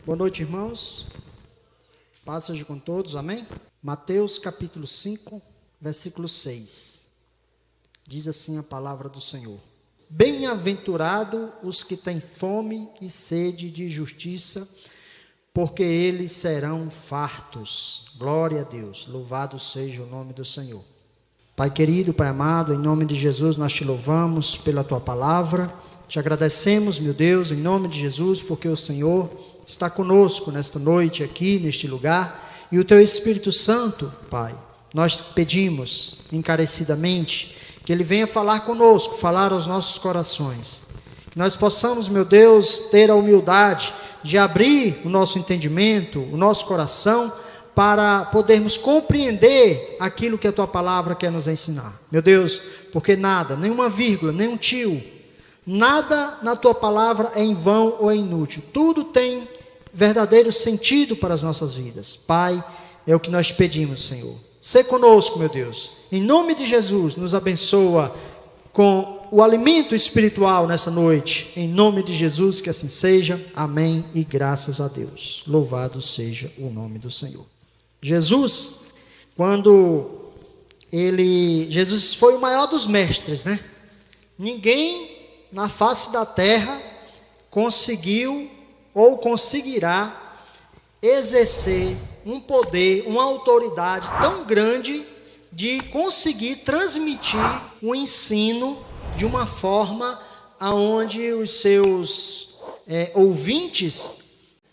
Boa noite, irmãos. Paz seja com todos, amém? Mateus capítulo 5, versículo 6. Diz assim a palavra do Senhor: Bem-aventurado os que têm fome e sede de justiça, porque eles serão fartos. Glória a Deus, louvado seja o nome do Senhor. Pai querido, Pai amado, em nome de Jesus nós te louvamos pela tua palavra. Te agradecemos, meu Deus, em nome de Jesus, porque o Senhor está conosco nesta noite aqui, neste lugar, e o teu Espírito Santo, Pai, nós pedimos encarecidamente que Ele venha falar conosco, falar aos nossos corações, que nós possamos, meu Deus, ter a humildade de abrir o nosso entendimento, o nosso coração, para podermos compreender aquilo que a tua palavra quer nos ensinar, meu Deus, porque nada, nenhuma vírgula, nenhum tio, nada na tua palavra é em vão ou é inútil, tudo tem verdadeiro sentido para as nossas vidas. Pai, é o que nós pedimos, Senhor. Sê conosco, meu Deus. Em nome de Jesus, nos abençoa com o alimento espiritual nessa noite. Em nome de Jesus, que assim seja. Amém e graças a Deus. Louvado seja o nome do Senhor. Jesus foi o maior dos mestres, né? Ninguém na face da terra conseguiu ou conseguirá exercer um poder, uma autoridade tão grande de conseguir transmitir o ensino de uma forma aonde os seus ouvintes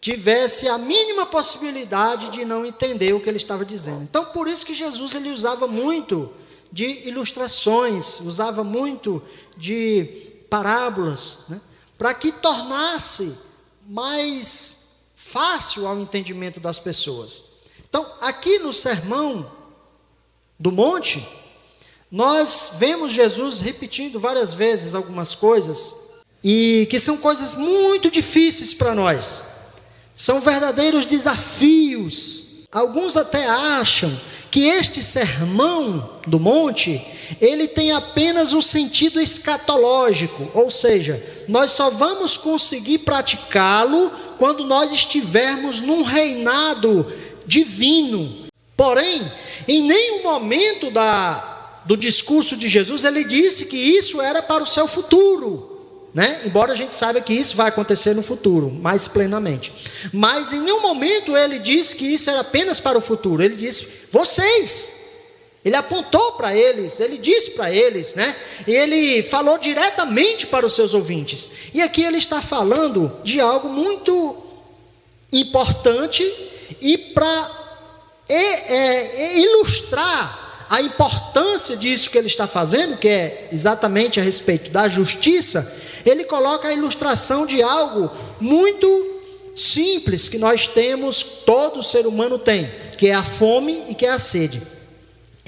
tivessem a mínima possibilidade de não entender o que ele estava dizendo. Então, por isso que Jesus ele usava muito de ilustrações, usava muito de parábolas, né, para que tornasse mais fácil ao entendimento das pessoas. Então, aqui no Sermão do Monte, nós vemos Jesus repetindo várias vezes algumas coisas, e que são coisas muito difíceis para nós, são verdadeiros desafios. Alguns até acham que este Sermão do Monte, ele tem apenas um sentido escatológico, ou seja, nós só vamos conseguir praticá-lo quando nós estivermos num reinado divino. Porém, em nenhum momento do discurso de Jesus, ele disse que isso era para o seu futuro, né? Embora a gente saiba que isso vai acontecer no futuro, mais plenamente. Mas em nenhum momento ele disse que isso era apenas para o futuro. Ele disse, vocês. Ele apontou para eles, ele disse para eles, né? E ele falou diretamente para os seus ouvintes. E aqui ele está falando de algo muito importante e para ilustrar a importância disso que ele está fazendo, que é exatamente a respeito da justiça, ele coloca a ilustração de algo muito simples que nós temos, todo ser humano tem, que é a fome e que é a sede.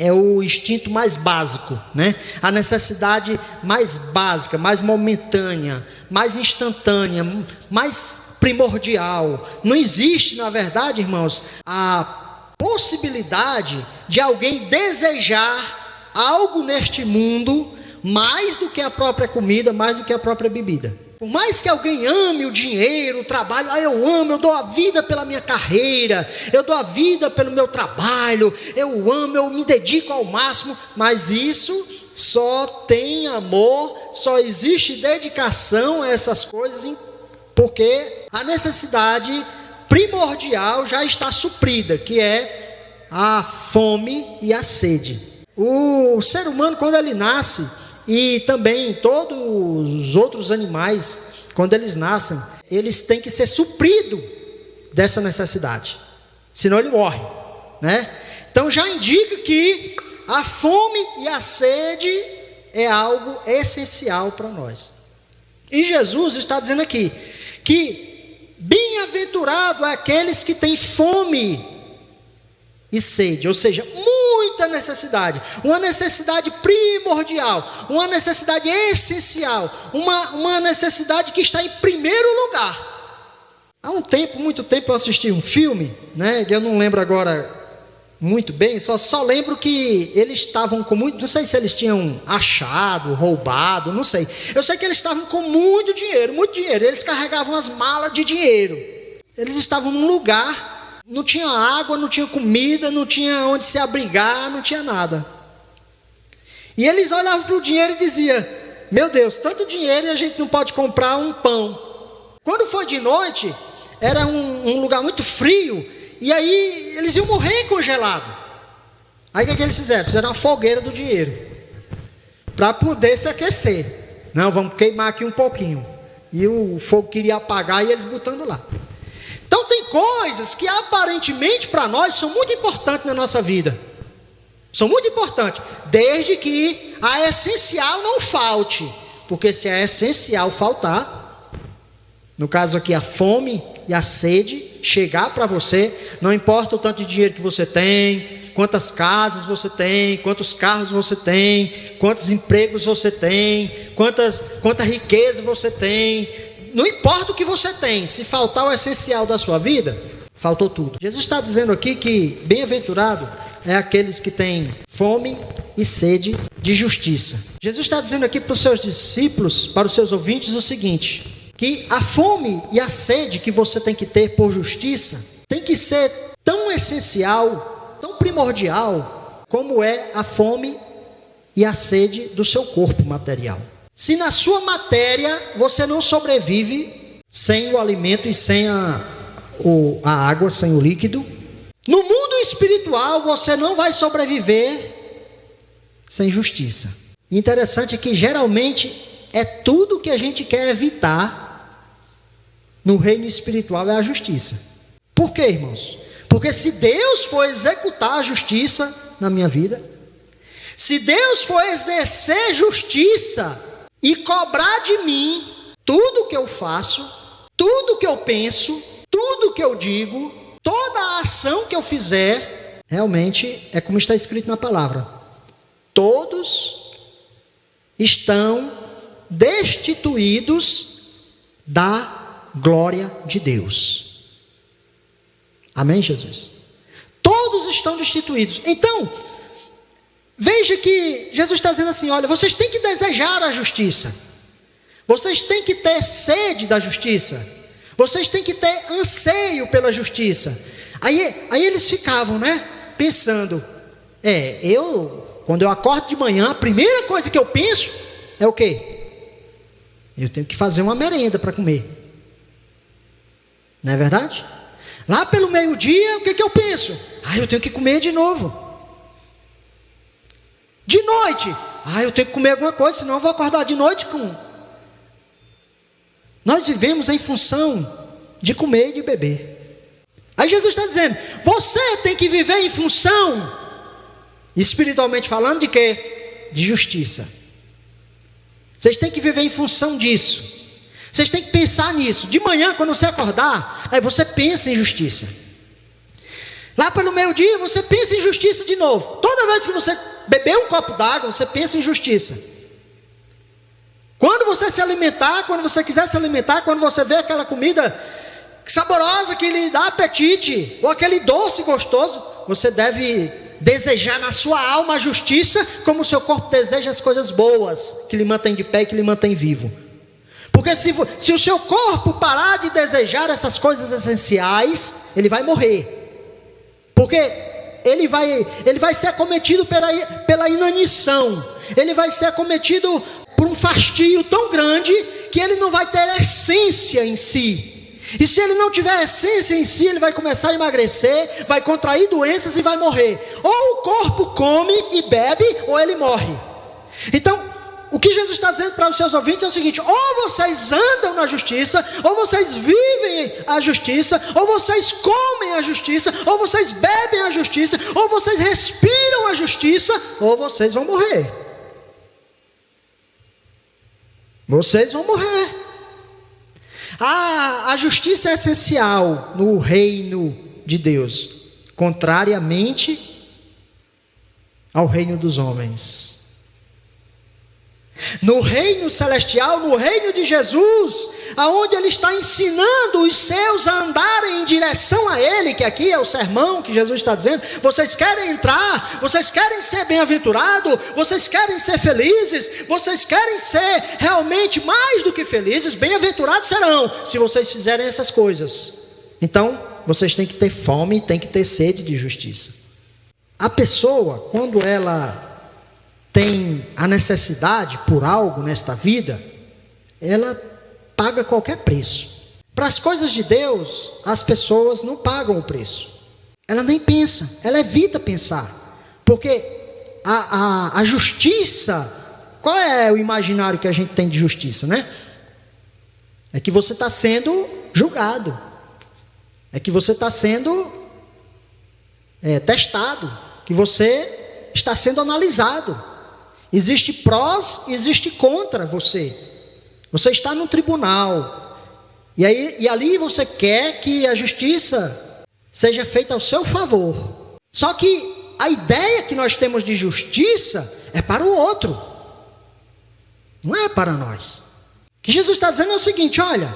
É o instinto mais básico, né? A necessidade mais básica, mais momentânea, mais instantânea, mais primordial. Não existe, na verdade, irmãos, a possibilidade de alguém desejar algo neste mundo mais do que a própria comida, mais do que a própria bebida. Por mais que alguém ame o dinheiro, o trabalho, eu dou a vida pela minha carreira, eu dou a vida pelo meu trabalho, eu me dedico ao máximo, mas isso só tem amor, só existe dedicação a essas coisas, porque a necessidade primordial já está suprida, que é a fome e a sede. O ser humano, quando ele nasce, e também todos os outros animais, quando eles nascem, eles têm que ser supridos dessa necessidade, senão ele morre, né? Então já indica que a fome e a sede é algo essencial para nós. E Jesus está dizendo aqui, que bem-aventurado é aqueles que têm fome e sede, ou seja, muita necessidade, uma necessidade primordial, uma necessidade essencial, uma necessidade que está em primeiro lugar. Há muito tempo eu assisti um filme, né? Eu não lembro agora muito bem, só lembro que eles estavam com muito, não sei se eles tinham achado, roubado, não sei. Eu sei que eles estavam com muito dinheiro, eles carregavam as malas de dinheiro. Eles estavam num lugar, não tinha água, não tinha comida, não tinha onde se abrigar, não tinha nada. E eles olhavam para o dinheiro e diziam: meu Deus, tanto dinheiro e a gente não pode comprar um pão. Quando foi de noite, era um lugar muito frio, e aí eles iam morrer congelados. Aí o que eles fizeram? Fizeram uma fogueira do dinheiro, para poder se aquecer. Não, vamos queimar aqui um pouquinho. E o fogo queria apagar e eles botando lá. Então tem coisas que aparentemente para nós são muito importantes na nossa vida. São muito importantes, desde que a essencial não falte. Porque se a essencial faltar, no caso aqui a fome e a sede chegar para você, não importa o tanto de dinheiro que você tem, quantas casas você tem, quantos carros você tem, quantos empregos você tem, quanta riqueza você tem, não importa o que você tem, se faltar o essencial da sua vida, faltou tudo. Jesus está dizendo aqui que bem-aventurado é aqueles que têm fome e sede de justiça. Jesus está dizendo aqui para os seus discípulos, para os seus ouvintes, o seguinte: que a fome e a sede que você tem que ter por justiça tem que ser tão essencial, tão primordial, como é a fome e a sede do seu corpo material. Se na sua matéria você não sobrevive sem o alimento e sem a água, sem o líquido, no mundo espiritual você não vai sobreviver sem justiça. Interessante que geralmente é tudo que a gente quer evitar no reino espiritual, é a justiça. Por quê, irmãos? Porque se Deus for executar a justiça na minha vida, se Deus for exercer justiça e cobrar de mim tudo que eu faço, tudo que eu penso, tudo que eu digo, toda a ação que eu fizer, realmente é como está escrito na palavra: todos estão destituídos da glória de Deus. Amém, Jesus? Todos estão destituídos. Então, veja que Jesus está dizendo assim: olha, vocês têm que desejar a justiça, vocês têm que ter sede da justiça, vocês têm que ter anseio pela justiça. Aí eles ficavam, pensando: quando eu acordo de manhã, a primeira coisa que eu penso é o quê? Eu tenho que fazer uma merenda para comer. Não é verdade? Lá pelo meio-dia, o que eu penso? Eu tenho que comer de novo. De noite, eu tenho que comer alguma coisa, senão eu vou acordar de noite com... Nós vivemos em função de comer e de beber. Aí Jesus está dizendo: você tem que viver em função, espiritualmente falando, de quê? De justiça. Vocês têm que viver em função disso. Vocês têm que pensar nisso. De manhã, quando você acordar, aí você pensa em justiça. Lá pelo meio-dia, você pensa em justiça de novo. Toda vez que você beber um copo d'água, você pensa em justiça. Quando você se alimentar, quando você quiser se alimentar, quando você vê aquela comida saborosa que lhe dá apetite, ou aquele doce gostoso, você deve desejar na sua alma a justiça, como o seu corpo deseja as coisas boas, que lhe mantém de pé e que lhe mantém vivo. Porque se o seu corpo parar de desejar essas coisas essenciais, ele vai morrer. Porque ele vai ser acometido pela inanição. Ele vai ser acometido por um fastio tão grande que ele não vai ter essência em si. E se ele não tiver essência em si, ele vai começar a emagrecer, vai contrair doenças e vai morrer. Ou o corpo come e bebe, ou ele morre. Então, o que Jesus está dizendo para os seus ouvintes é o seguinte: ou vocês andam na justiça, ou vocês vivem a justiça, ou vocês comem a justiça, ou vocês bebem a justiça, ou vocês respiram a justiça, ou vocês vão morrer. Vocês vão morrer. A justiça é essencial no reino de Deus, contrariamente ao reino dos homens. No reino celestial, no reino de Jesus, aonde Ele está ensinando os seus a andarem em direção a Ele, que aqui é o sermão que Jesus está dizendo: vocês querem entrar, vocês querem ser bem-aventurados, vocês querem ser felizes, vocês querem ser realmente mais do que felizes, bem-aventurados serão, se vocês fizerem essas coisas. Então, vocês têm que ter fome, têm que ter sede de justiça. A pessoa, quando ela tem a necessidade por algo nesta vida, ela paga qualquer preço. Para as coisas de Deus, as pessoas não pagam o preço. Ela nem pensa, ela evita pensar. Porque a justiça, qual é o imaginário que a gente tem de justiça, né? É que você está sendo julgado. É que você está sendo testado. Que você está sendo analisado. Existe prós, existe contra você. Você está no tribunal. E ali você quer que a justiça seja feita ao seu favor. Só que a ideia que nós temos de justiça é para o outro. Não é para nós. O que Jesus está dizendo é o seguinte: olha,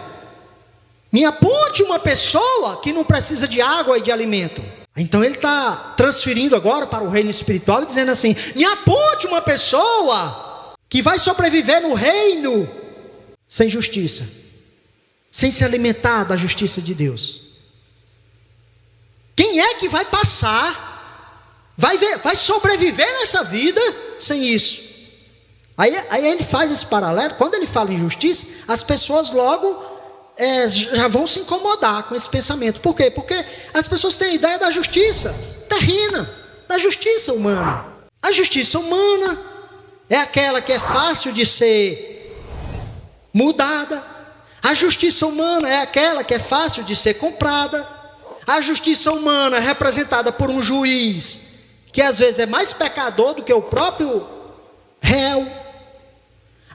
me aponte uma pessoa que não precisa de água e de alimento. Então ele está transferindo agora para o reino espiritual e dizendo assim: me aponte uma pessoa que vai sobreviver no reino sem justiça, sem se alimentar da justiça de Deus. Quem é que vai passar, vai sobreviver nessa vida sem isso? Aí ele faz esse paralelo. Quando ele fala em justiça, as pessoas logo já vão se incomodar com esse pensamento. Por quê? Porque as pessoas têm a ideia da justiça terrena, da justiça humana. A justiça humana é aquela que é fácil de ser mudada. A justiça humana é aquela que é fácil de ser comprada. A justiça humana é representada por um juiz que às vezes é mais pecador do que o próprio réu.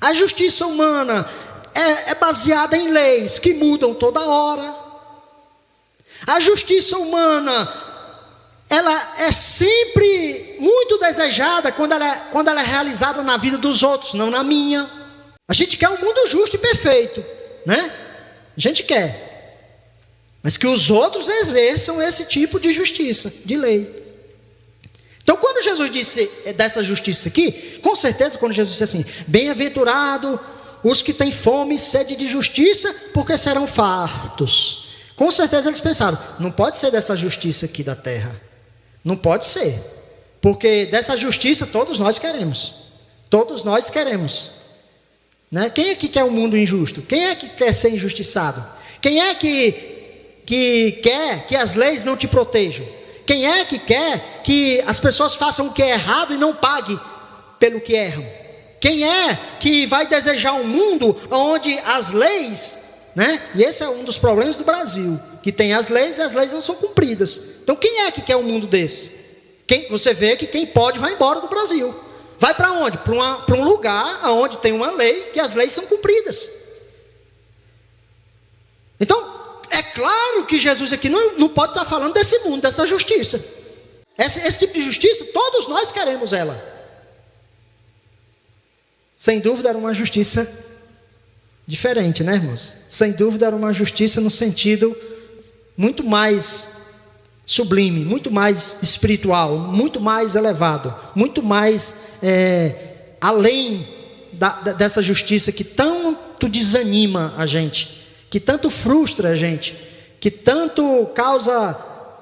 A justiça humana é baseada em leis que mudam toda hora. A justiça humana, ela é sempre muito desejada quando ela é realizada na vida dos outros, não na minha. A gente quer um mundo justo e perfeito, né? A gente quer. Mas que os outros exerçam esse tipo de justiça, de lei. Então, quando Jesus disse dessa justiça aqui, com certeza, quando Jesus disse assim: bem-aventurado os que têm fome e sede de justiça, porque serão fartos. Com certeza eles pensaram: não pode ser dessa justiça aqui da terra. Não pode ser. Porque dessa justiça todos nós queremos. Todos nós queremos. Né? Quem é que quer um mundo injusto? Quem é que quer ser injustiçado? Quem é que quer que as leis não te protejam? Quem é que quer que as pessoas façam o que é errado e não paguem pelo que erram? Quem é que vai desejar um mundo onde as leis, né? E esse é um dos problemas do Brasil, que tem as leis e as leis não são cumpridas. Então quem é que quer um mundo desse? Você vê que quem pode vai embora do Brasil. Vai para onde? Para um lugar onde tem uma lei, que as leis são cumpridas. Então, é claro que Jesus aqui não pode estar falando desse mundo, dessa justiça. Esse tipo de justiça, todos nós queremos ela. Sem dúvida era uma justiça diferente, né, irmãos? Sem dúvida era uma justiça no sentido muito mais sublime, muito mais espiritual, muito mais elevado, muito mais além dessa justiça que tanto desanima a gente, que tanto frustra a gente, que tanto causa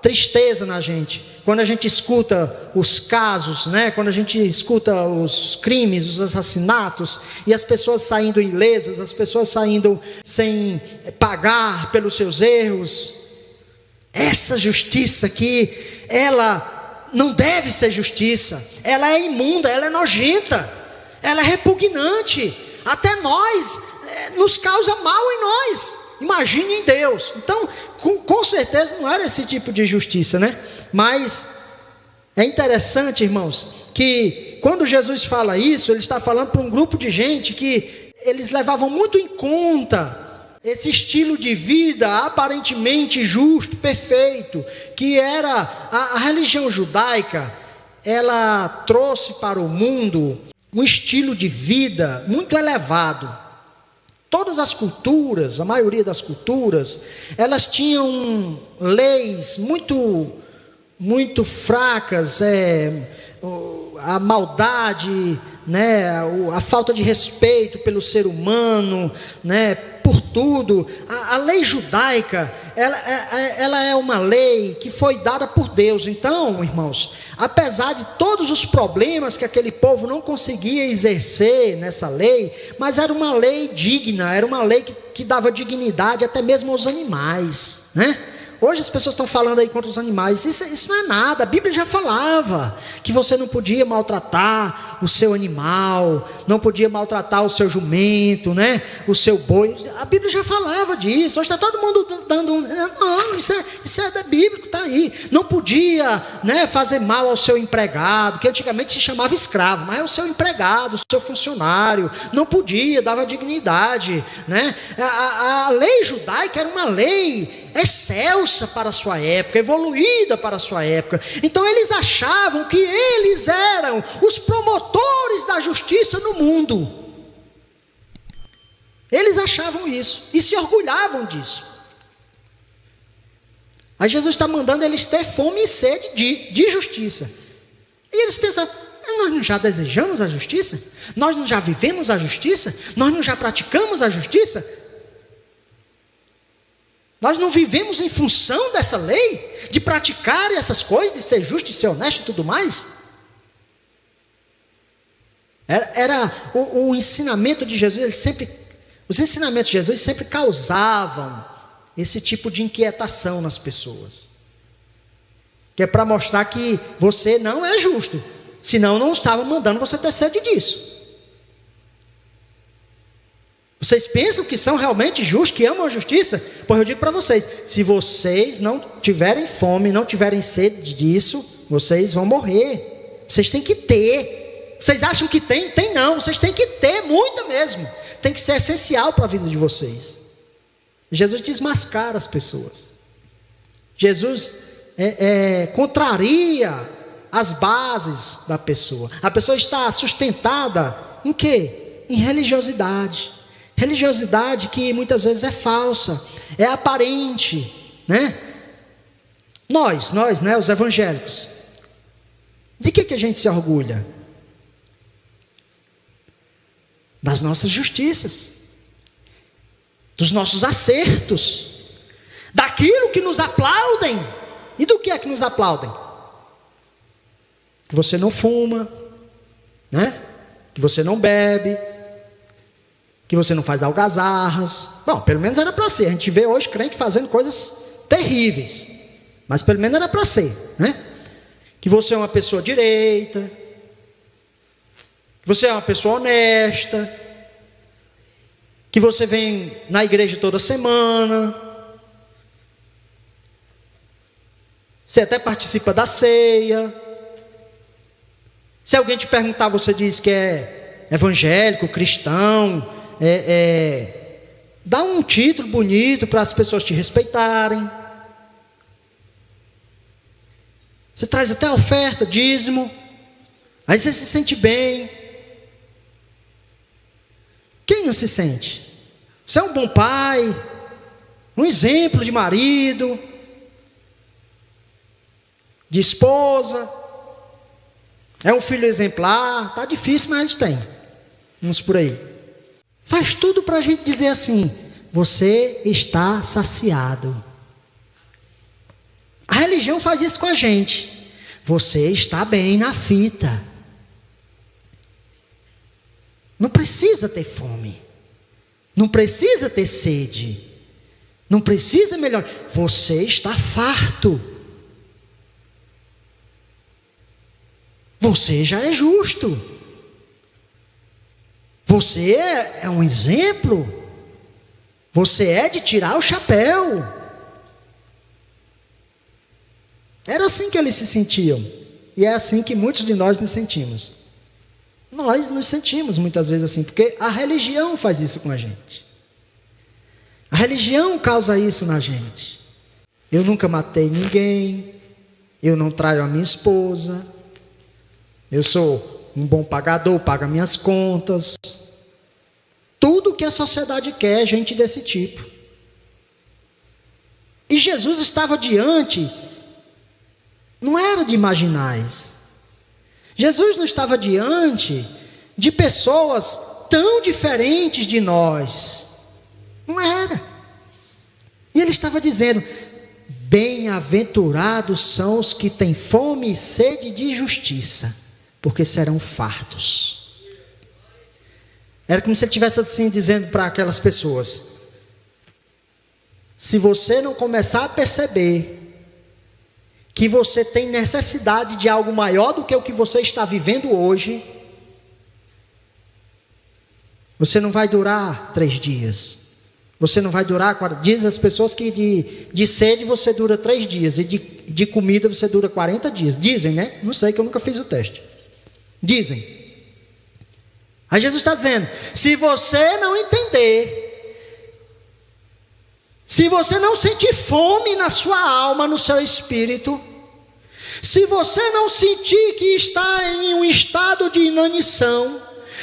tristeza na gente. Quando a gente escuta os casos, né? Quando a gente escuta os crimes, os assassinatos, e as pessoas saindo ilesas, as pessoas saindo sem pagar pelos seus erros. Essa justiça aqui, ela não deve ser justiça. Ela é imunda, ela é nojenta, ela é repugnante. Até nós, nos causa mal em nós. Imagine em Deus. Então, com certeza não era esse tipo de justiça, né? Mas é interessante, irmãos, que quando Jesus fala isso, ele está falando para um grupo de gente que eles levavam muito em conta esse estilo de vida aparentemente justo, perfeito, que era a religião judaica. Ela trouxe para o mundo um estilo de vida muito elevado. Todas as culturas, a maioria das culturas, elas tinham leis muito fracas, a maldade, né, a falta de respeito pelo ser humano, né, por tudo. A lei judaica, ela é uma lei que foi dada por Deus. Então, irmãos, apesar de todos os problemas que aquele povo não conseguia exercer nessa lei, mas era uma lei digna, era uma lei que dava dignidade até mesmo aos animais, né? Hoje as pessoas estão falando aí contra os animais, isso não é nada. A Bíblia já falava que você não podia maltratar o seu animal, não podia maltratar o seu jumento, né? O seu boi. A Bíblia já falava disso. Hoje está todo mundo dando não, isso é bíblico, está aí. Não podia, né, fazer mal ao seu empregado, que antigamente se chamava escravo, mas é o seu empregado, o seu funcionário. Não podia, dava dignidade, né? A lei judaica era uma lei excelsa para a sua época, evoluída para a sua época. Então eles achavam que eles eram os promotores da justiça no mundo. Eles achavam isso e se orgulhavam disso. Aí Jesus está mandando eles ter fome e sede de justiça. E eles pensam: nós não já desejamos a justiça? Nós não já vivemos a justiça? Nós não já praticamos a justiça? Nós não vivemos em função dessa lei, de praticar essas coisas, de ser justo, de ser honesto e tudo mais? Era o ensinamento de Jesus, os ensinamentos de Jesus sempre causavam esse tipo de inquietação nas pessoas. Que é para mostrar que você não é justo, senão não estava mandando você ter sede disso. Vocês pensam que são realmente justos, que amam a justiça? Pois eu digo para vocês, se vocês não tiverem fome, não tiverem sede disso, vocês vão morrer. Vocês têm que ter. Vocês acham que tem? Tem não, vocês têm que ter, muita mesmo. Tem que ser essencial para a vida de vocês. Jesus desmascara as pessoas. Jesus contraria as bases da pessoa. A pessoa está sustentada em quê? Em religiosidade. Religiosidade que muitas vezes é falsa, é aparente, né? Nós, né, os evangélicos, de que a gente se orgulha? Das nossas justiças, dos nossos acertos, daquilo que nos aplaudem. E do que é que nos aplaudem? Que você não fuma, né? Que você não bebe, que você não faz algazarras. Bom, pelo menos era para ser. A gente vê hoje crente fazendo coisas terríveis, mas pelo menos era para ser, né? Que você é uma pessoa direita, que você é uma pessoa honesta, que você vem na igreja toda semana, você até participa da ceia. Se alguém te perguntar, você diz que é evangélico, cristão, dá um título bonito para as pessoas te respeitarem. Você traz até a oferta, dízimo, aí você se sente bem. Quem não se sente? Você é um bom pai, um exemplo de marido, de esposa, é um filho exemplar. Está difícil, mas a gente tem uns por aí. Faz tudo para a gente dizer assim: você está saciado. A religião faz isso com a gente: você está bem na fita. Não precisa ter fome, não precisa ter sede, não precisa melhorar. Você está farto. Você já é justo. Você é um exemplo. Você é de tirar o chapéu. Era assim que eles se sentiam. E é assim que muitos de nós nos sentimos. Nós nos sentimos muitas vezes assim, porque a religião faz isso com a gente. A religião causa isso na gente. Eu nunca matei ninguém. Eu não traio a minha esposa. Eu sou um bom pagador, paga minhas contas. Tudo que a sociedade quer, gente desse tipo. E Jesus estava diante, não era de marginais. Jesus não estava diante de pessoas tão diferentes de nós. Não era. E ele estava dizendo: bem-aventurados são os que têm fome e sede de justiça, porque serão fartos. Era como se ele estivesse assim dizendo para aquelas pessoas: se você não começar a perceber que você tem necessidade de algo maior do que o que você está vivendo hoje, você não vai durar 3 dias. Você não vai durar 40. Diz as pessoas que de sede você dura 3 dias. E de comida você dura 40 dias. Dizem, né? Não sei, que eu nunca fiz o teste. Dizem. Aí Jesus está dizendo: se você não entender, se você não sentir fome na sua alma, no seu espírito, se você não sentir que está em um estado de inanição,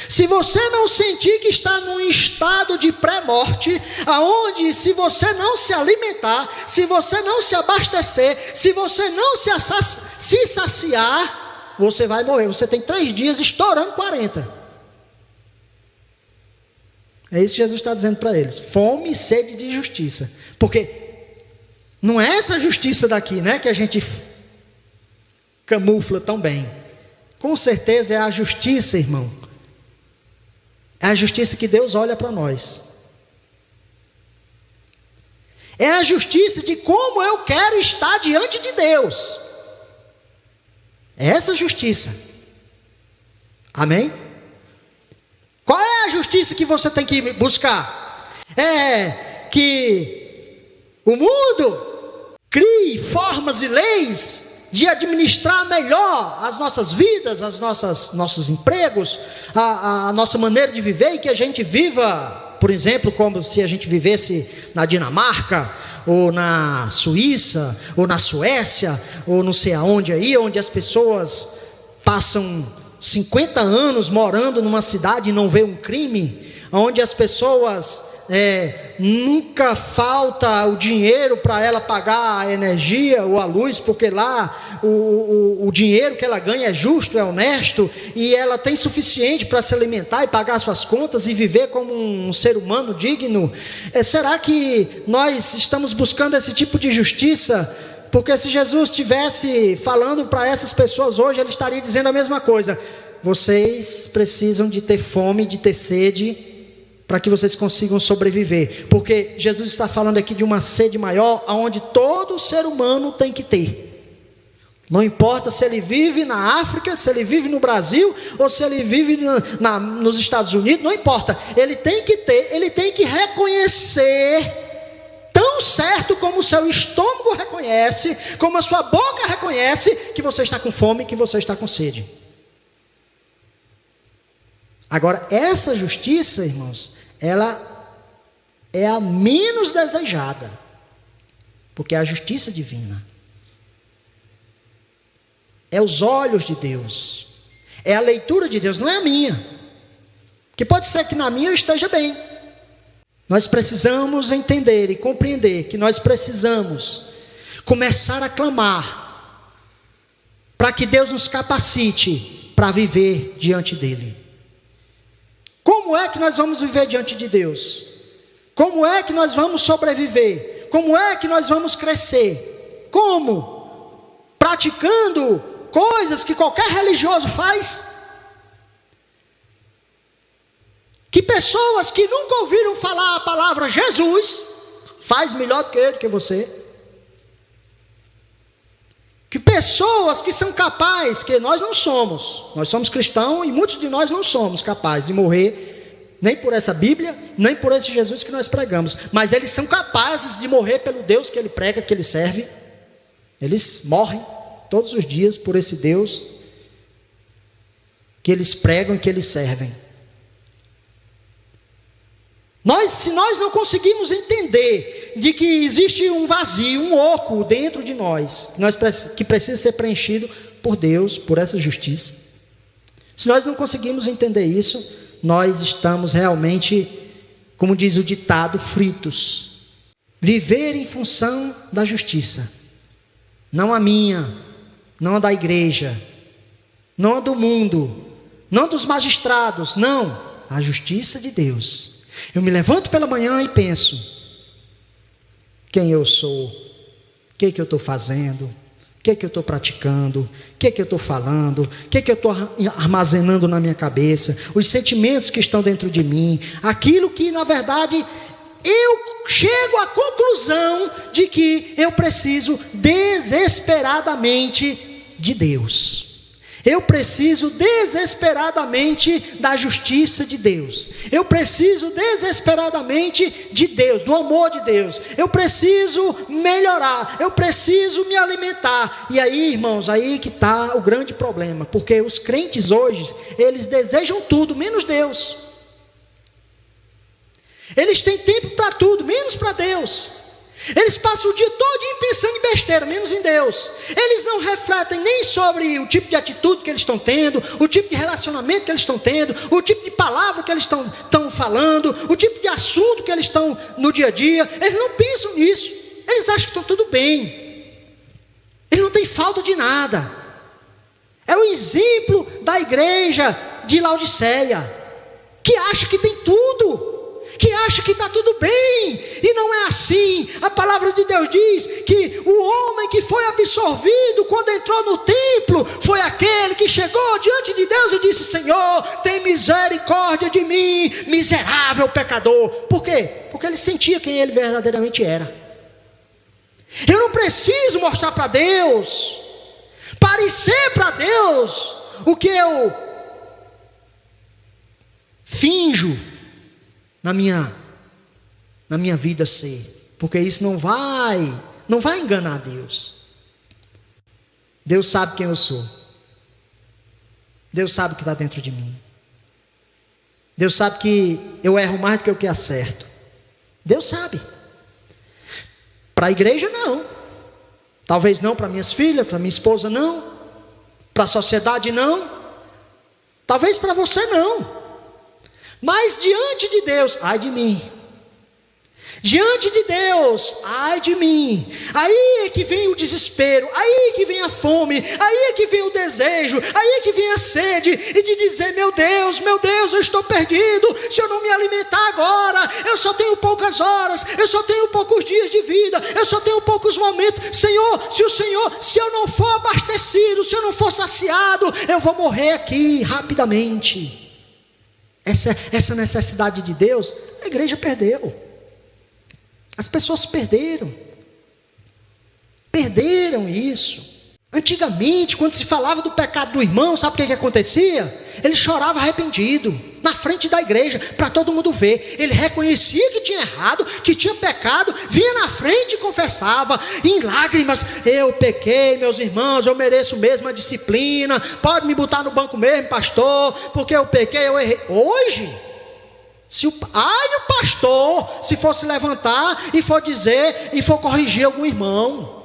se você não sentir que está num estado de pré-morte, aonde se você não se alimentar, se você não se abastecer, se você não se saciar, você vai morrer. Você tem 3 dias estourando 40. É isso que Jesus está dizendo para eles: fome e sede de justiça. Porque não é essa justiça daqui, né, que a gente camufla tão bem. Com certeza é a justiça, irmão. É a justiça que Deus olha para nós. É a justiça de como eu quero estar diante de Deus. É essa justiça. Amém? Qual é a justiça que você tem que buscar? É que o mundo crie formas e leis de administrar melhor as nossas vidas, nossos empregos, a nossa maneira de viver, e que a gente viva, por exemplo, como se a gente vivesse na Dinamarca, ou na Suíça, ou na Suécia, ou não sei aonde aí, onde as pessoas passam 50 anos morando numa cidade e não vê um crime, onde as pessoas nunca falta o dinheiro para ela pagar a energia ou a luz, porque lá o dinheiro que ela ganha é justo, é honesto, e ela tem suficiente para se alimentar e pagar suas contas e viver como um ser humano digno. Será que nós estamos buscando esse tipo de justiça? Porque se Jesus estivesse falando para essas pessoas hoje, ele estaria dizendo a mesma coisa: vocês precisam de ter fome, de ter sede, para que vocês consigam sobreviver. Porque Jesus está falando aqui de uma sede maior, aonde todo ser humano tem que ter. Não importa se ele vive na África, se ele vive no Brasil, ou se ele vive nos Estados Unidos, não importa. Ele tem que ter, ele tem que reconhecer, tão certo como o seu estômago reconhece, como a sua boca reconhece, que você está com fome, que você está com sede. Agora, essa justiça, irmãos, ela é a menos desejada, porque é a justiça divina. É os olhos de Deus, é a leitura de Deus, não é a minha. Que pode ser que na minha eu esteja bem. Nós precisamos entender e compreender que nós precisamos começar a clamar para que Deus nos capacite para viver diante dele. Como é que nós vamos viver diante de Deus? Como é que nós vamos sobreviver? Como é que nós vamos crescer? Como? Praticando coisas que qualquer religioso faz? Que pessoas que nunca ouviram falar a palavra Jesus faz melhor do que ele, que você. Que pessoas que são capazes, que nós não somos cristãos e muitos de nós não somos capazes de morrer nem por essa Bíblia, nem por esse Jesus que nós pregamos, mas eles são capazes de morrer pelo Deus que ele prega, que ele serve. Eles morrem todos os dias por esse Deus que eles pregam e que eles servem. Se nós não conseguimos entender de que existe um vazio, um oco dentro de nós, que precisa ser preenchido por Deus, por essa justiça, se nós não conseguimos entender isso, nós estamos realmente, como diz o ditado, fritos. Viver em função da justiça, não a minha, não a da igreja, não a do mundo, não dos magistrados, não, a justiça de Deus. Eu me levanto pela manhã e penso quem eu sou, o que eu estou fazendo, o que eu estou praticando, o que eu estou falando, o que eu estou armazenando na minha cabeça, os sentimentos que estão dentro de mim, aquilo que na verdade eu chego à conclusão de que eu preciso desesperadamente de Deus. Eu preciso desesperadamente da justiça de Deus. Eu preciso desesperadamente de Deus, do amor de Deus. Eu preciso melhorar, eu preciso me alimentar. E aí, irmãos, aí que está o grande problema. Porque os crentes hoje, eles desejam tudo, menos Deus. Eles têm tempo para tudo, menos para Deus. Eles passam o dia todo pensando em besteira, menos em Deus. Eles não refletem nem sobre o tipo de atitude que eles estão tendo, o tipo de relacionamento que eles estão tendo, o tipo de palavra que eles estão falando, o tipo de assunto que eles estão no dia a dia. Eles não pensam nisso. Eles acham que estão tudo bem. Eles não têm falta de nada. É o exemplo da igreja de Laodiceia, que acha que tem tudo, que acha que está tudo bem, e não é assim. A palavra de Deus diz que o homem que foi absorvido quando entrou no templo, foi aquele que chegou diante de Deus e disse: Senhor, tem misericórdia de mim, miserável pecador. Por quê? Porque ele sentia quem ele verdadeiramente era. Eu não preciso mostrar para Deus, parecer para Deus o que eu finjo na minha vida ser, porque isso não vai enganar Deus. Deus sabe quem eu sou. Deus sabe o que está dentro de mim. Deus sabe que eu erro mais do que o que acerto. Deus sabe. Para a igreja não. Talvez não para minhas filhas, para minha esposa não. Para a sociedade não. Talvez para você não. Mas diante de Deus, ai de mim. Diante de Deus, ai de mim. Aí é que vem o desespero, aí é que vem a fome, aí é que vem o desejo, aí é que vem a sede, e de dizer: meu Deus, eu estou perdido. Se eu não me alimentar agora, eu só tenho poucas horas, eu só tenho poucos dias de vida, eu só tenho poucos momentos. Senhor, se eu não for abastecido, se eu não for saciado, eu vou morrer aqui rapidamente. Essa necessidade de Deus, a igreja perdeu. As pessoas perderam isso. Antigamente, quando se falava do pecado do irmão, sabe o que acontecia? Ele chorava arrependido, na frente da igreja, para todo mundo ver. Ele reconhecia que tinha errado, que tinha pecado, vinha na frente e confessava, em lágrimas: eu pequei, meus irmãos, eu mereço mesmo a disciplina, pode me botar no banco mesmo, pastor, porque eu pequei, eu errei. Hoje, o pastor, se fosse levantar e for dizer, e for corrigir algum irmão,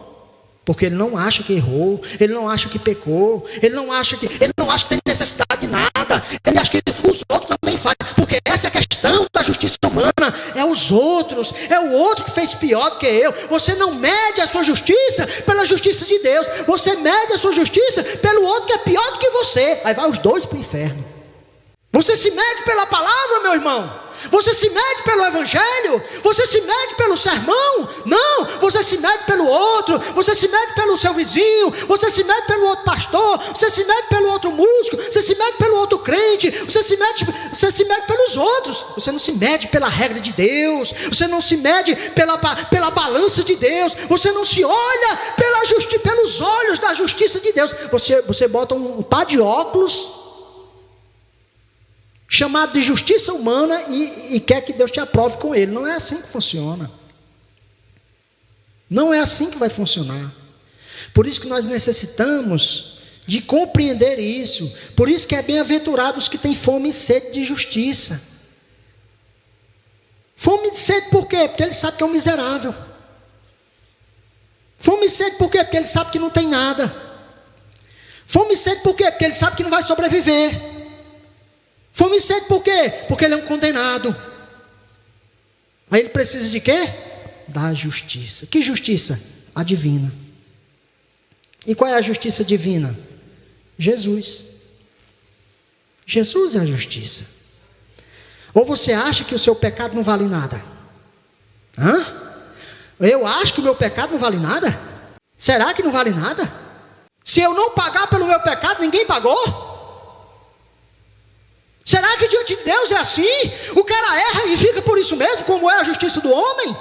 porque ele não acha que errou, ele não acha que pecou, ele não acha que tem necessidade de nada, ele acha que os outros também fazem, porque essa é a questão da justiça humana, é os outros, é o outro que fez pior do que eu. Você não mede a sua justiça pela justiça de Deus, você mede a sua justiça pelo outro que é pior do que você, aí vai os dois para o inferno. Você se mede pela palavra, meu irmão? Você se mede pelo evangelho? Você se mede pelo sermão? Não, você se mede pelo outro, você se mede pelo seu vizinho, você se mede pelo outro pastor, você se mede pelo outro músico, você se mede pelo outro crente, você se mede pelos outros. Você não se mede pela regra de Deus, você não se mede pela balança de Deus, você não se olha pelos olhos da justiça de Deus. Você bota um par de óculos chamado de justiça humana e quer que Deus te aprove com ele. Não é assim que funciona. Não é assim que vai funcionar. Por isso que nós necessitamos de compreender isso. Por isso que é bem-aventurados que têm fome e sede de justiça. Fome e sede por quê? Porque ele sabe que é um miserável. Fome e sede por quê? Porque ele sabe que não tem nada. Fome e sede por quê? Porque ele sabe que não vai sobreviver. Fome e sede por quê? Porque ele é um condenado. Aí ele precisa de quê? Da justiça. Que justiça? A divina. E qual é a justiça divina? Jesus. Jesus é a justiça. Ou você acha que o seu pecado não vale nada? Eu acho que o meu pecado não vale nada? Será que não vale nada? Se eu não pagar pelo meu pecado, ninguém pagou? Será que diante de Deus é assim? O cara erra e fica por isso mesmo, como é a justiça do homem?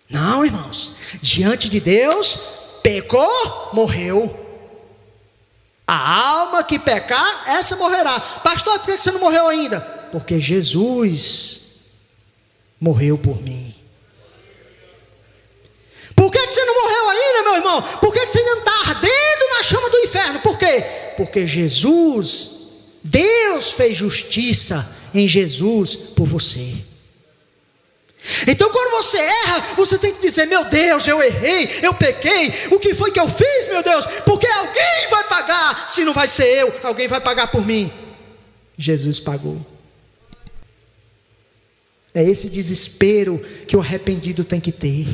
Não, irmãos. Diante de Deus, pecou, morreu. A alma que pecar, essa morrerá. Pastor, por que você não morreu ainda? Porque Jesus morreu por mim. Por que você não morreu ainda, meu irmão? Por que você ainda não está ardendo na chama do inferno? Por quê? Porque Jesus, Deus fez justiça em Jesus por você. Então quando você erra, você tem que dizer: meu Deus, eu errei, eu pequei, o que foi que eu fiz, meu Deus? Porque alguém vai pagar. Se não vai ser eu, alguém vai pagar por mim. Jesus pagou. É esse desespero que o arrependido tem que ter.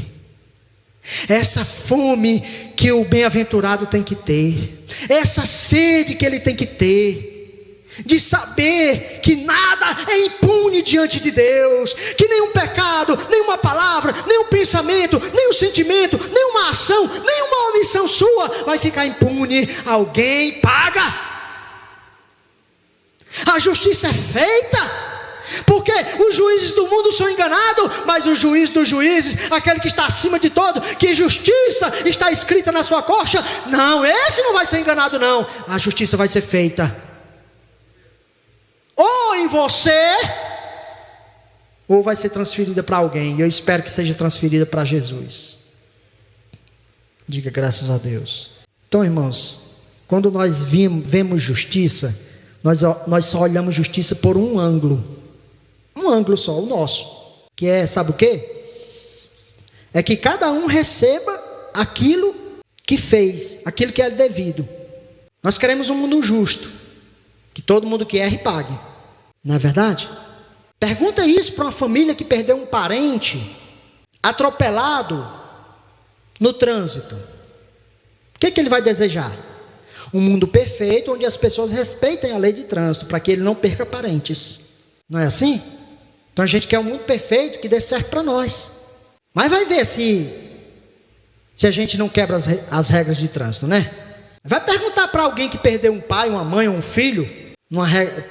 Essa fome que o bem-aventurado tem que ter. Essa sede que ele tem que ter. De saber que nada é impune diante de Deus. Que nenhum pecado, nenhuma palavra, nenhum pensamento, nenhum sentimento, nenhuma ação, nenhuma omissão sua vai ficar impune. Alguém paga. A justiça é feita. Porque os juízes do mundo são enganados, mas o juiz dos juízes, aquele que está acima de todo, que justiça está escrita na sua coxa, não, esse não vai ser enganado não. A justiça vai ser feita ou em você, ou vai ser transferida para alguém. E eu espero que seja transferida para Jesus. Diga graças a Deus. Então, irmãos, quando nós vemos justiça, nós só olhamos justiça por um ângulo. Um ângulo só, o nosso. Que é, sabe o quê? É que cada um receba aquilo que fez, aquilo que é devido. Nós queremos um mundo justo. Que todo mundo que erre pague. Não é verdade? Pergunta isso para uma família que perdeu um parente atropelado no trânsito. O que ele vai desejar? Um mundo perfeito, onde as pessoas respeitem a lei de trânsito, para que ele não perca parentes. Não é assim? Então a gente quer um mundo perfeito que dê certo para nós. Mas vai ver se a gente não quebra as regras de trânsito, né? Vai perguntar para alguém que perdeu um pai, uma mãe, um filho,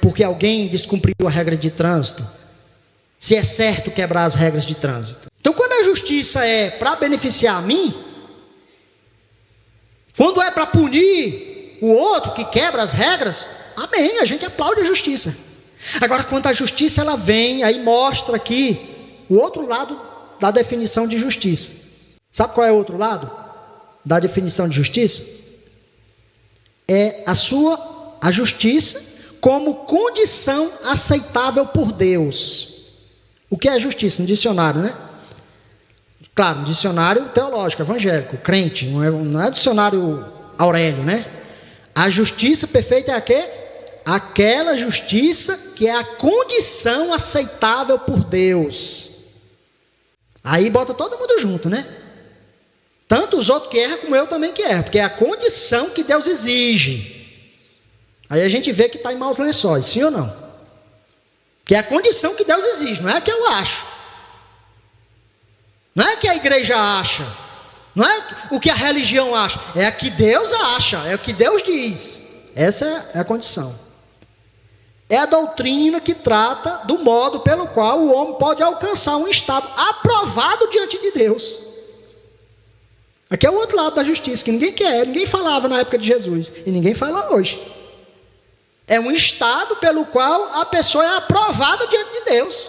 porque alguém descumpriu a regra de trânsito, se é certo quebrar as regras de trânsito. Então quando a justiça é para beneficiar a mim, quando é para punir o outro que quebra as regras, amém, a gente aplaude a justiça. Agora, quando a justiça ela vem, aí mostra aqui o outro lado da definição de justiça. Sabe qual é o outro lado da definição de justiça? É a justiça como condição aceitável por Deus. O que é justiça? No dicionário, né? Claro, no dicionário teológico, evangélico, crente, não é dicionário Aurélio, né? A justiça perfeita é a quê? Aquela justiça que é a condição aceitável por Deus. Aí bota todo mundo junto, né? Tanto os outros que erram, como eu também que erro, porque é a condição que Deus exige. Aí a gente vê que está em maus lençóis, sim ou não? Que é a condição que Deus exige, não é a que eu acho. Não é a que a igreja acha. Não é o que a religião acha. É a que Deus acha, é o que Deus diz. Essa é a condição. É a doutrina que trata do modo pelo qual o homem pode alcançar um estado aprovado diante de Deus. Aqui é o outro lado da justiça, que ninguém quer, ninguém falava na época de Jesus, e ninguém fala hoje. É um estado pelo qual a pessoa é aprovada diante de Deus.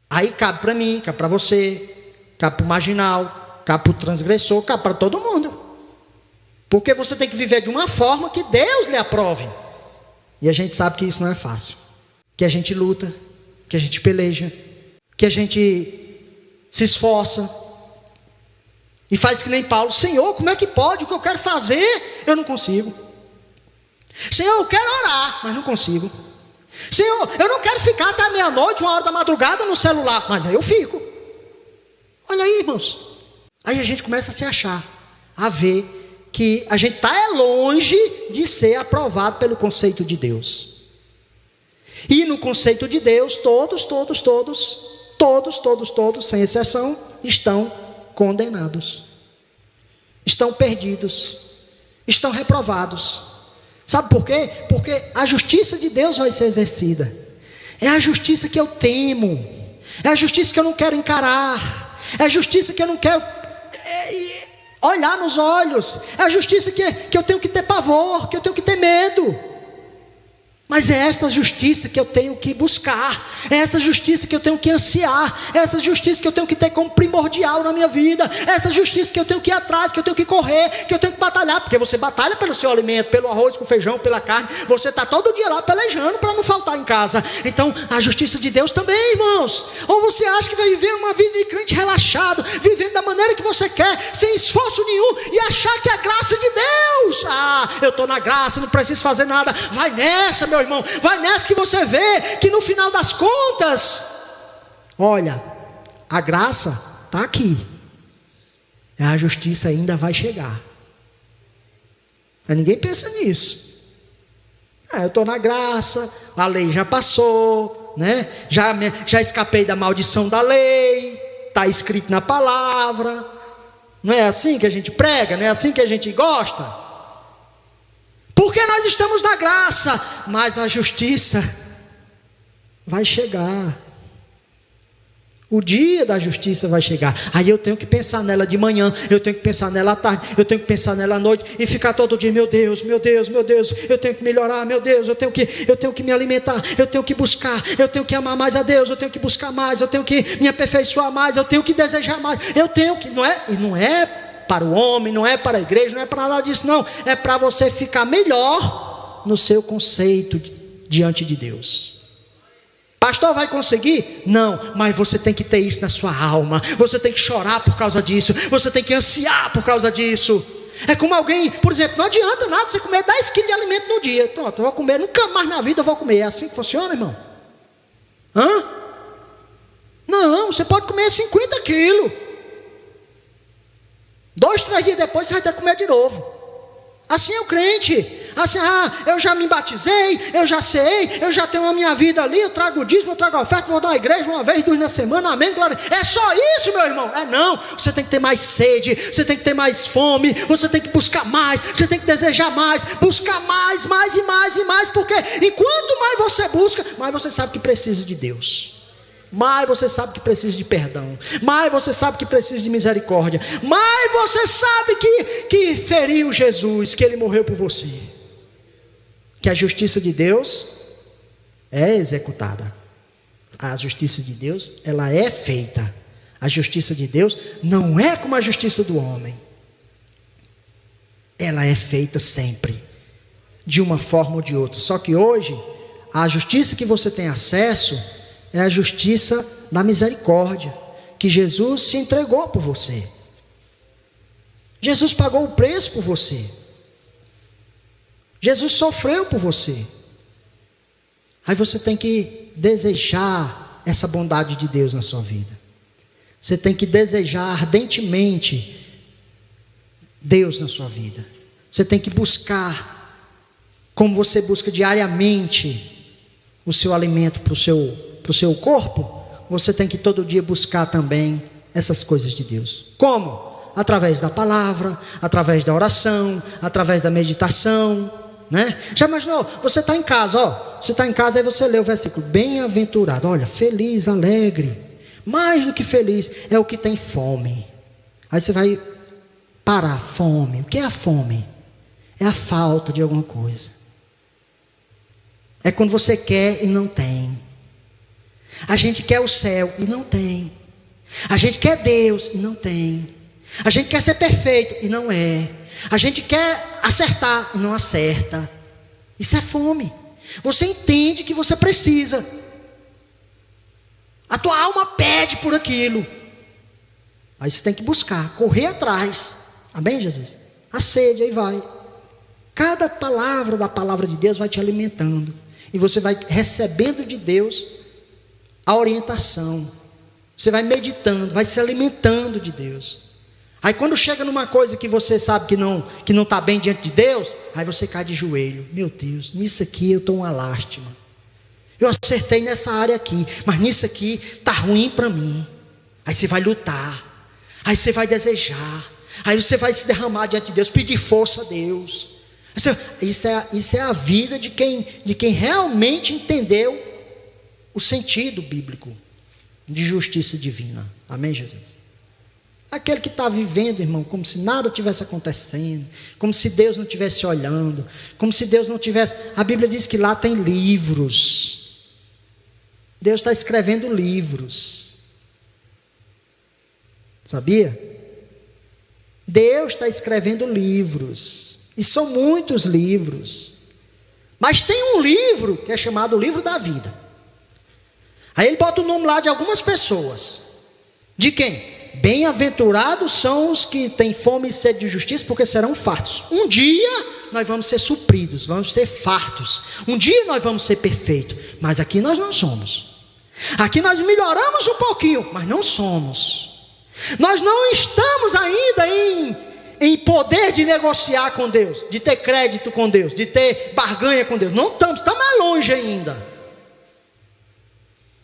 Aí cabe para mim, cabe para você, cabe para o marginal, cabe para o transgressor, cabe para todo mundo. Porque você tem que viver de uma forma que Deus lhe aprove. E a gente sabe que isso não é fácil. Que a gente luta, que a gente peleja, que a gente se esforça. E faz que nem Paulo: Senhor, como é que pode? O que eu quero fazer, eu não consigo. Senhor, eu quero orar, mas não consigo. Senhor, eu não quero ficar até meia-noite, 1h da madrugada no celular, mas aí eu fico. Olha aí, irmãos. Aí a gente começa a se achar, a ver que a gente está longe de ser aprovado pelo conceito de Deus. E no conceito de Deus, todos todos, sem exceção, estão condenados. Estão perdidos. Estão reprovados. Sabe por quê? Porque a justiça de Deus vai ser exercida. É a justiça que eu temo. É a justiça que eu não quero encarar. É a justiça que eu não quero olhar nos olhos. É a justiça que eu tenho que ter pavor, que eu tenho que ter medo. Mas é essa justiça que eu tenho que buscar. É essa justiça que eu tenho que ansiar. É essa justiça que eu tenho que ter como primordial na minha vida. É essa justiça que eu tenho que ir atrás, que eu tenho que correr, que eu tenho que batalhar. Porque você batalha pelo seu alimento, pelo arroz com feijão, pela carne. Você está todo dia lá pelejando para não faltar em casa. Então a justiça de Deus também, irmãos. Ou você acha que vai viver uma vida de crente relaxado, vivendo da maneira que você quer, sem esforço nenhum, e achar que é a graça de Deus. Eu estou na graça, não preciso fazer nada. Vai nessa, meu irmão, vai nessa que você vê que no final das contas, olha, a graça está aqui, a justiça ainda vai chegar. Mas ninguém pensa nisso. Eu estou na graça, a lei já passou, né? Já escapei da maldição da lei, está escrito na palavra. Não é assim que a gente prega, não é assim que a gente gosta? Porque nós estamos na graça, mas a justiça vai chegar. O dia da justiça vai chegar. Aí eu tenho que pensar nela de manhã, eu tenho que pensar nela à tarde, eu tenho que pensar nela à noite, e ficar todo dia, meu Deus, eu tenho que melhorar, meu Deus, eu tenho que me alimentar, eu tenho que buscar, eu tenho que amar mais a Deus, eu tenho que buscar mais, eu tenho que me aperfeiçoar mais, eu tenho que desejar mais, não é para o homem, não é para a igreja, não é para nada disso, não. É para você ficar melhor no seu conceito diante de Deus. Pastor, vai conseguir? Não, mas você tem que ter isso na sua alma. Você tem que chorar por causa disso. Você tem que ansiar por causa disso. É como alguém, por exemplo, não adianta nada você comer 10 quilos de alimento no dia. Pronto, eu vou comer, nunca mais na vida eu vou comer. É assim que funciona, irmão? Não, você pode comer 50 quilos. 2, 3 dias depois você vai ter que comer de novo. Assim é o crente. Assim, eu já me batizei, eu já sei, eu já tenho a minha vida ali, eu trago o dízimo, eu trago a oferta, vou dar uma igreja uma vez, 2 na semana, amém, glória. É só isso, meu irmão? Não, você tem que ter mais sede, você tem que ter mais fome, você tem que buscar mais, você tem que desejar mais, buscar mais e mais, porque enquanto mais você busca, mais você sabe que precisa de Deus. Mais você sabe que precisa de perdão, mais você sabe que precisa de misericórdia, mais você sabe que feriu Jesus, que Ele morreu por você, que a justiça de Deus é executada. A justiça de Deus, ela é feita. A justiça de Deus não é como a justiça do homem. Ela é feita sempre, de uma forma ou de outra. Só que hoje, a justiça que você tem acesso é a justiça da misericórdia, que Jesus se entregou por você. Jesus pagou o preço por você. Jesus sofreu por você. Aí você tem que desejar essa bondade de Deus na sua vida. Você tem que desejar ardentemente Deus na sua vida. Você tem que buscar, como você busca diariamente o seu alimento para o seu corpo, você tem que todo dia buscar também essas coisas de Deus. Como? Através da palavra, através da oração, através da meditação, né? Já imaginou? Você está em casa, você está em casa, aí você lê o versículo, bem-aventurado, olha, feliz, alegre, mais do que feliz, é o que tem fome. Aí você vai parar, fome, o que é a fome? É a falta de alguma coisa. É quando você quer e não tem. A gente quer o céu e não tem. A gente quer Deus e não tem. A gente quer ser perfeito e não é. A gente quer acertar e não acerta. Isso é fome. Você entende que você precisa. A tua alma pede por aquilo. Aí você tem que buscar, correr atrás. Amém, Jesus? A sede, aí vai. Cada palavra da palavra de Deus vai te alimentando. E você vai recebendo de Deus a orientação. Você vai meditando, vai se alimentando de Deus. Aí quando chega numa coisa que você sabe que não está bem diante de Deus, aí você cai de joelho. Meu Deus, nisso aqui eu estou uma lástima. Eu acertei nessa área aqui, mas nisso aqui está ruim para mim. Aí você vai lutar, aí você vai desejar, aí você vai se derramar diante de Deus, pedir força a Deus. Isso é a vida de quem realmente entendeu o sentido bíblico de justiça divina. Amém, Jesus? Aquele que está vivendo, irmão, como se nada tivesse acontecendo, como se Deus não estivesse olhando, como se Deus não tivesse... A Bíblia diz que lá tem livros. Deus está escrevendo livros. Sabia? Deus está escrevendo livros. E são muitos livros. Mas tem um livro que é chamado o livro da vida. Aí ele bota o nome lá de algumas pessoas. De quem? Bem-aventurados são os que têm fome e sede de justiça, porque serão fartos. Um dia nós vamos ser supridos, vamos ser fartos. Um dia nós vamos ser perfeitos. Mas aqui nós não somos. Aqui nós melhoramos um pouquinho, mas não somos. Nós não estamos ainda em poder de negociar com Deus, de ter crédito com Deus, de ter barganha com Deus. Não estamos mais longe ainda.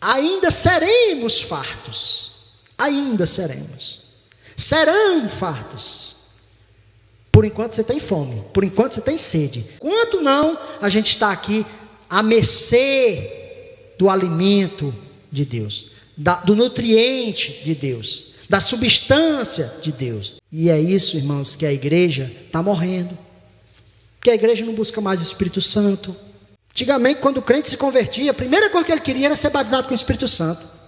Ainda seremos fartos. Ainda seremos. Serão fartos. Por enquanto você tem fome. Por enquanto você tem sede. Enquanto não, a gente está aqui à mercê do alimento de Deus, do nutriente de Deus, da substância de Deus. E é isso, irmãos, que a igreja está morrendo. Porque a igreja não busca mais o Espírito Santo. Antigamente, quando o crente se convertia, a primeira coisa que ele queria era ser batizado com o Espírito Santo.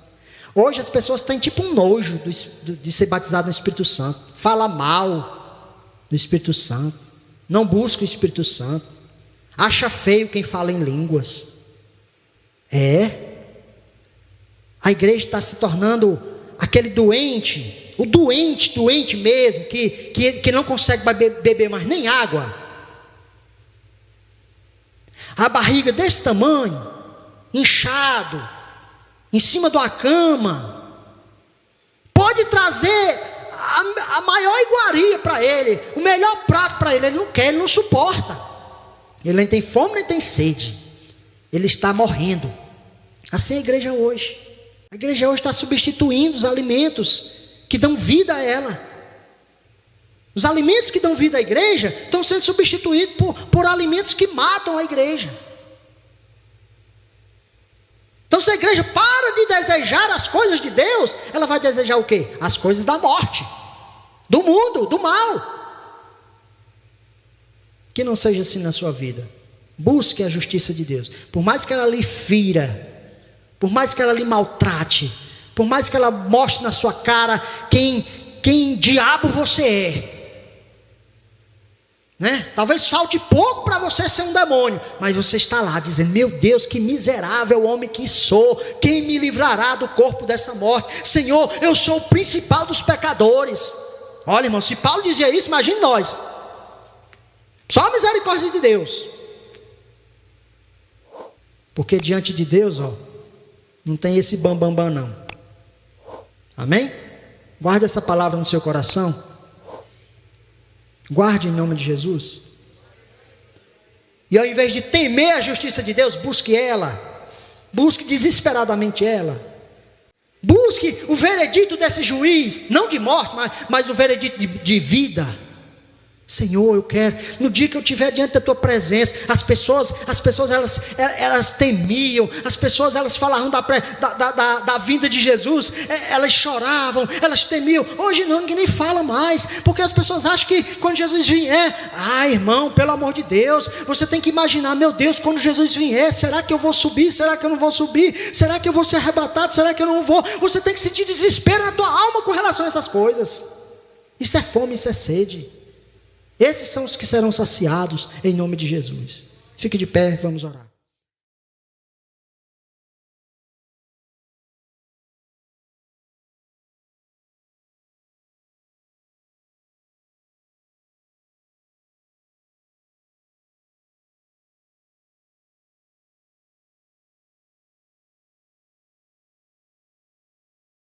Hoje as pessoas têm tipo um nojo de ser batizado no Espírito Santo. Fala mal do Espírito Santo. Não busca o Espírito Santo. Acha feio quem fala em línguas. A igreja está se tornando aquele doente. O doente mesmo, que não consegue beber mais nem água. A barriga desse tamanho, inchado, em cima de uma cama, pode trazer a maior iguaria para ele, o melhor prato para ele. Ele não quer, ele não suporta. Ele nem tem fome, nem tem sede. Ele está morrendo. Assim é a igreja hoje. A igreja hoje está substituindo os alimentos que dão vida a ela. Os alimentos que dão vida à igreja estão sendo substituídos por alimentos que matam a igreja. Então, se a igreja para de desejar as coisas de Deus, ela vai desejar o quê? As coisas da morte, do mundo, do mal. Que não seja assim na sua vida. Busque a justiça de Deus. Por mais que ela lhe fira, por mais que ela lhe maltrate, por mais que ela mostre na sua cara quem diabo você é. Talvez falte pouco para você ser um demônio, mas você está lá dizendo: meu Deus, que miserável homem que sou, quem me livrará do corpo dessa morte? Senhor, eu sou o principal dos pecadores. Olha, irmão, se Paulo dizia isso, imagine nós. Só a misericórdia de Deus. Porque diante de Deus, não tem esse bambambam não. Amém? Guarde essa palavra no seu coração. Guarde em nome de Jesus. E ao invés de temer a justiça de Deus, busque ela. Busque desesperadamente ela. Busque o veredito desse juiz, não de morte, mas o veredito de vida. Senhor, eu quero, no dia que eu estiver diante da tua presença, as pessoas elas temiam, as pessoas elas falavam da vinda de Jesus, elas choravam, elas temiam. Hoje não, ninguém nem fala mais, porque as pessoas acham que quando Jesus vier, irmão, pelo amor de Deus, você tem que imaginar: meu Deus, quando Jesus vier, será que eu vou subir? Será que eu não vou subir? Será que eu vou ser arrebatado? Será que eu não vou? Você tem que sentir desespero na tua alma com relação a essas coisas. Isso é fome, isso é sede. Esses são os que serão saciados em nome de Jesus. Fique de pé, vamos orar.